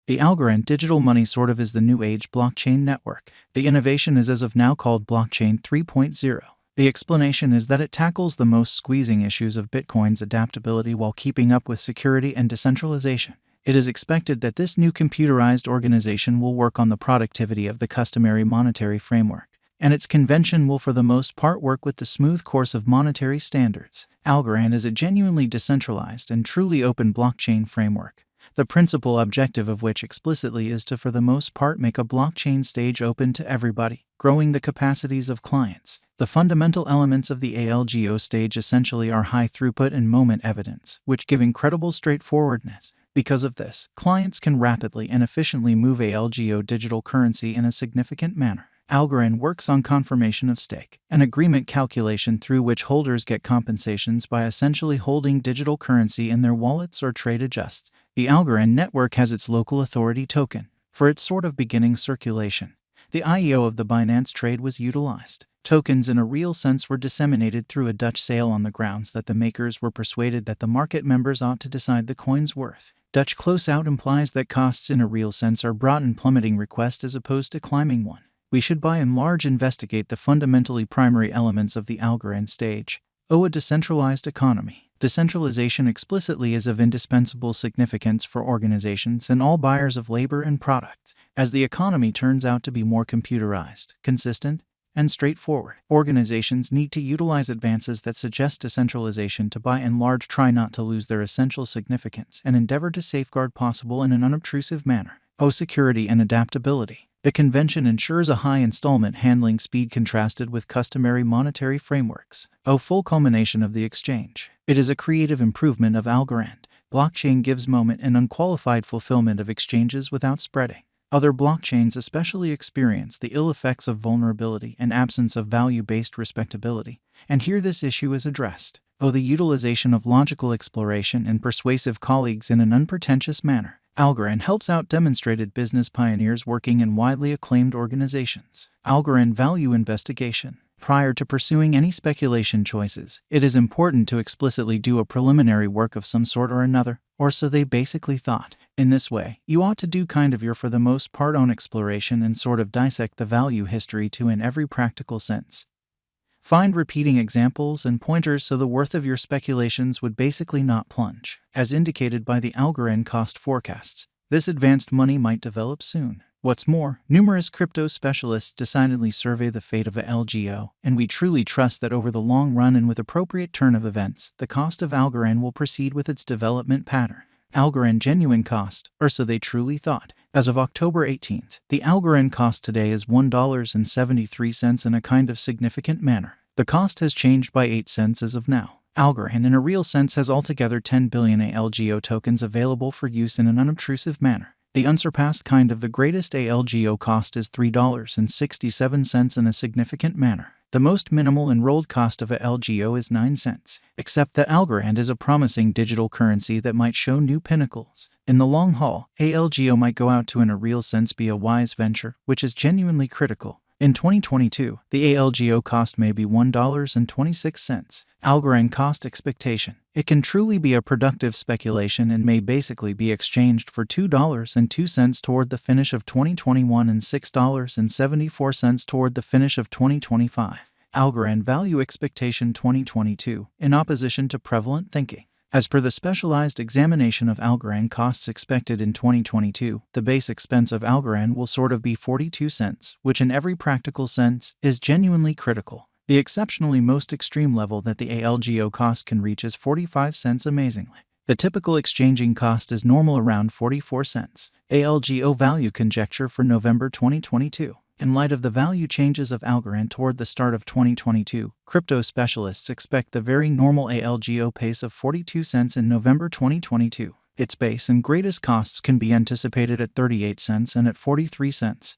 The Algorand digital money sort of is the new age blockchain network. The innovation is as of now called Blockchain 3.0. The explanation is that it tackles the most squeezing issues of Bitcoin's adaptability while keeping up with security and decentralization. It is expected that this new computerized organization will work on the productivity of the customary monetary framework, and its convention will for the most part work with the smooth course of monetary standards. Algorand is a genuinely decentralized and truly open blockchain framework, the principal objective of which explicitly is to for the most part make a blockchain stage open to everybody, growing the capacities of clients. The fundamental elements of the ALGO stage essentially are high throughput and moment evidence, which give incredible straightforwardness. Because of this, clients can rapidly and efficiently move ALGO digital currency in a significant manner. Algorand works on confirmation of stake, an agreement calculation through which holders get compensations by essentially holding digital currency in their wallets or trade adjusts. The Algorand network has its local authority token for its sort of beginning circulation. The IEO of the Binance trade was utilized. Tokens in a real sense were disseminated through a Dutch sale on the grounds that the makers were persuaded that the market members ought to decide the coin's worth. Dutch close-out implies that costs in a real sense are brought in plummeting request as opposed to climbing one. We should by and large investigate the fundamentally primary elements of the Algorand stage. A decentralized economy. Decentralization explicitly is of indispensable significance for organizations and all buyers of labor and products. As the economy turns out to be more computerized, consistent, and straightforward, organizations need to utilize advances that suggest decentralization to by and large try not to lose their essential significance and endeavor to safeguard possible in an unobtrusive manner. Security and adaptability. The convention ensures a high installment handling speed contrasted with customary monetary frameworks. Full culmination of the exchange. It is a creative improvement of Algorand. Blockchain gives moment and unqualified fulfillment of exchanges without spreading. Other blockchains especially experience the ill effects of vulnerability and absence of value-based respectability, and here this issue is addressed. The utilization of logical exploration and persuasive colleagues in an unpretentious manner. Algorand helps out demonstrated business pioneers working in widely acclaimed organizations. Algorand value investigation. Prior to pursuing any speculation choices, it is important to explicitly do a preliminary work of some sort or another, or so they basically thought. In this way, you ought to do kind of your for the most part own exploration and sort of dissect the value history too in every practical sense. Find repeating examples and pointers so the worth of your speculations would basically not plunge. As indicated by the Algorand cost forecasts, this advanced money might develop soon. What's more, numerous crypto specialists decidedly survey the fate of a LGO, and we truly trust that over the long run and with appropriate turn of events, the cost of Algorand will proceed with its development pattern. Algorand genuine cost, or so they truly thought. As of October 18th, the Algorand cost today is $1.73 in a kind of significant manner. The cost has changed by 8 cents as of now. Algorand in a real sense has altogether 10 billion ALGO tokens available for use in an unobtrusive manner. The unsurpassed kind of the greatest ALGO cost is $3.67 in a significant manner. The most minimal enrolled cost of a LGO is 9 cents, except that Algorand is a promising digital currency that might show new pinnacles. In the long haul, ALGO might go out to in a real sense be a wise venture, which is genuinely critical. In 2022, the ALGO cost may be $1.26. Algorand cost expectation. It can truly be a productive speculation and may basically be exchanged for $2.02 toward the finish of 2021 and $6.74 toward the finish of 2025. Algorand value expectation 2022, in opposition to prevalent thinking. As per the specialized examination of Algorand costs expected in 2022, the base expense of Algorand will sort of be 42 cents, which in every practical sense is genuinely critical. The exceptionally most extreme level that the ALGO cost can reach is 45 cents amazingly. The typical exchanging cost is normal around 44 cents. ALGO value conjecture for November 2022. In light of the value changes of Algorand toward the start of 2022, crypto specialists expect the very normal ALGO pace of 42 cents in November 2022. Its base and greatest costs can be anticipated at 38 cents and at 43 cents.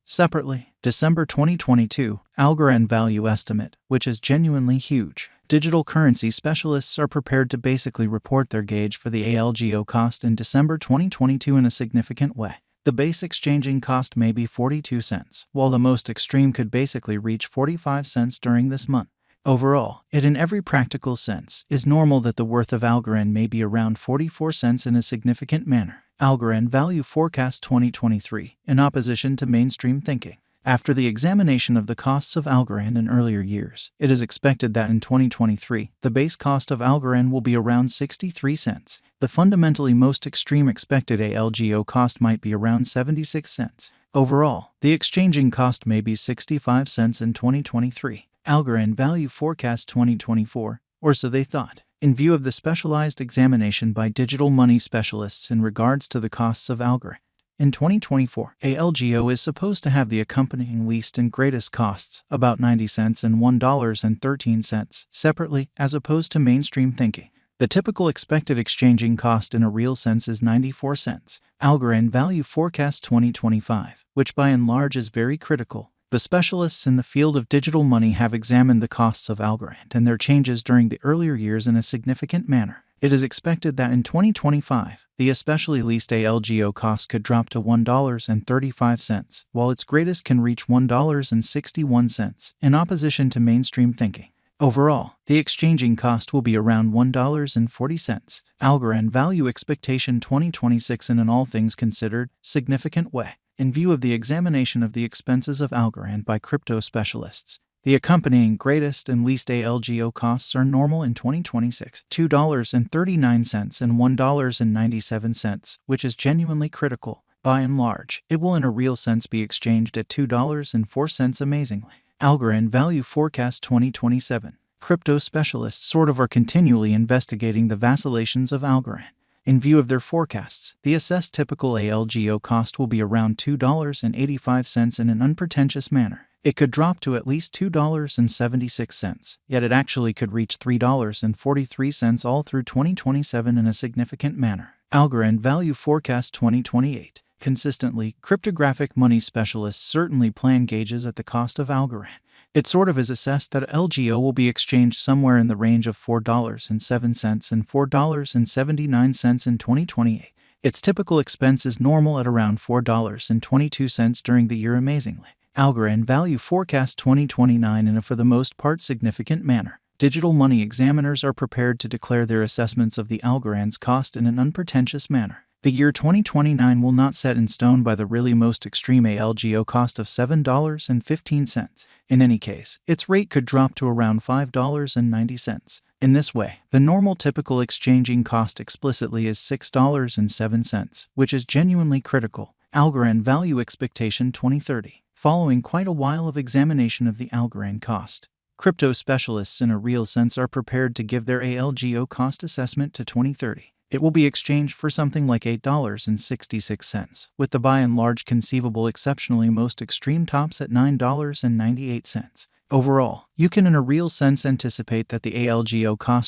Separately, December 2022, Algorand value estimate, which is genuinely huge. Digital currency specialists are prepared to basically report their gauge for the ALGO cost in December 2022 in a significant way. The base exchanging cost may be 42 cents, while the most extreme could basically reach 45 cents during this month. Overall, it in every practical sense is normal that the worth of Algorand may be around 44 cents in a significant manner. Algorand Value Forecast 2023, in opposition to mainstream thinking. After the examination of the costs of Algorand in earlier years, it is expected that in 2023, the base cost of Algorand will be around 63 cents. The fundamentally most extreme expected ALGO cost might be around 76 cents. Overall, the exchanging cost may be 65 cents in 2023. Algorand Value Forecast 2024, or so they thought. In view of the specialized examination by digital money specialists in regards to the costs of Algorand, in 2024, ALGO is supposed to have the accompanying least and greatest costs, about 90 cents and $1.13, separately, as opposed to mainstream thinking. The typical expected exchanging cost in a real sense is 94 cents. Algorand Value Forecast 2025, which by and large is very critical. The specialists in the field of digital money have examined the costs of Algorand and their changes during the earlier years in a significant manner. It is expected that in 2025, the especially least ALGO cost could drop to $1.35, while its greatest can reach $1.61, in opposition to mainstream thinking. Overall, the exchanging cost will be around $1.40. Algorand Value Expectation 2026 in an all things considered, significant way. In view of the examination of the expenses of Algorand by crypto specialists, the accompanying greatest and least ALGO costs are normal in 2026, $2.39 and $1.97, which is genuinely critical. By and large, it will in a real sense be exchanged at $2.04 amazingly. Algorand Value Forecast 2027. Crypto specialists are continually investigating the vacillations of Algorand. In view of their forecasts, the assessed typical ALGO cost will be around $2.85 in an unpretentious manner. It could drop to at least $2.76, yet it actually could reach $3.43 all through 2027 in a significant manner. Algorand Value Forecast 2028. Consistently, cryptographic money specialists certainly plan gauges at the cost of Algorand. It is assessed that LGO will be exchanged somewhere in the range of $4.07 and $4.79 in 2028. Its typical expense is normal at around $4.22 during the year amazingly. Algorand Value Forecast 2029 in a for the most part significant manner. Digital money examiners are prepared to declare their assessments of the Algorand's cost in an unpretentious manner. The year 2029 will not set in stone by the really most extreme ALGO cost of $7.15. In any case, its rate could drop to around $5.90. In this way, the normal typical exchanging cost explicitly is $6.07, which is genuinely critical. Algorand Value Expectation 2030. Following quite a while of examination of the Algorand cost, crypto specialists in a real sense are prepared to give their ALGO cost assessment to 2030. It will be exchanged for something like $8.66, with the by and large conceivable exceptionally most extreme tops at $9.98. Overall, you can in a real sense anticipate that the ALGO cost